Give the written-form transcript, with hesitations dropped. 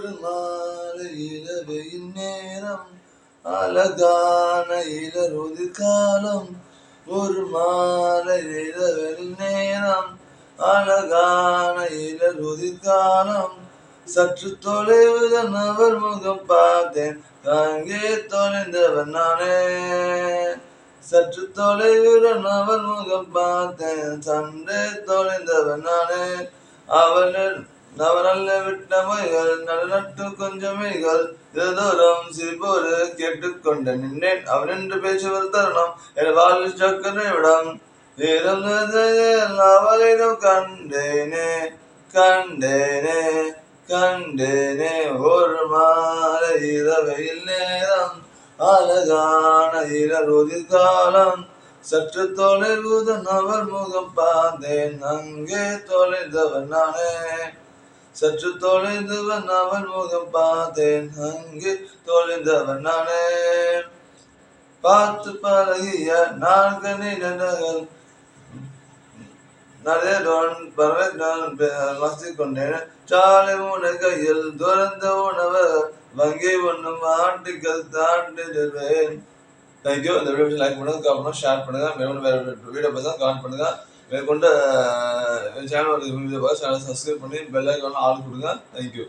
ஒரு மாலை இரவையின் நேரம் அழகான இளருதி காலம். ஒரு மாலை இரவின் நேரம் அழகான இளருதி காலம். சற்று தொலைவுடன் அவர் முகம் பார்த்தேன், அங்கே தொலைந்தவன் நானே. சற்று தொலைவுடன் அவர் முகம் பார்த்தேன், சண்டே தொலைந்தவன் நானே. அவனல்ல விட்டமைகள் நட்டு கொஞ்சமைகள் தூரம் சிரிப்போடு கேட்டுக்கொண்ட நின்றேன். அவன் என்று பேசுவது தருணம் என் வாழ்வில் சக்கரை விடம் அவளிடம் கண்டேனே கண்டேனே கண்டேனே. ஒரு மாலை இரவையில் நேரம் அழகான இளருதி காலம். சற்று தொலைவுடன் அவர் முகம் பார்த்தேன், அங்கே தொலைந்தவன் நானே. சற்று தொலைந்தவன் அவன் முகம் பார்த்தேன், அங்கே தொலைந்தவன் நானே. பார்த்து பழகிய நான்கள் மஸ்தி கொண்டேன். சாலை மூணு கையில் துறந்த உணவர் வங்கி ஒன்றும் ஆண்டிகள் தாண்டிடுவேன். தேங்க்யூ. இந்த வீடியோ லைக் பண்ணுங்க, கமெண்ட் பண்ணுங்க, ஷேர் பண்ணுங்க. மேலும் வேற வீடியோ பார்த்தா கமெண்ட் பண்ணுங்க. மேற்கொண்டு சேனல் வீடியோ பார்த்து சேனலை சப்ஸ்கிரைப் பண்ணி பெல் ஐக்கான ஆள் கொடுங்க. தேங்க்யூ.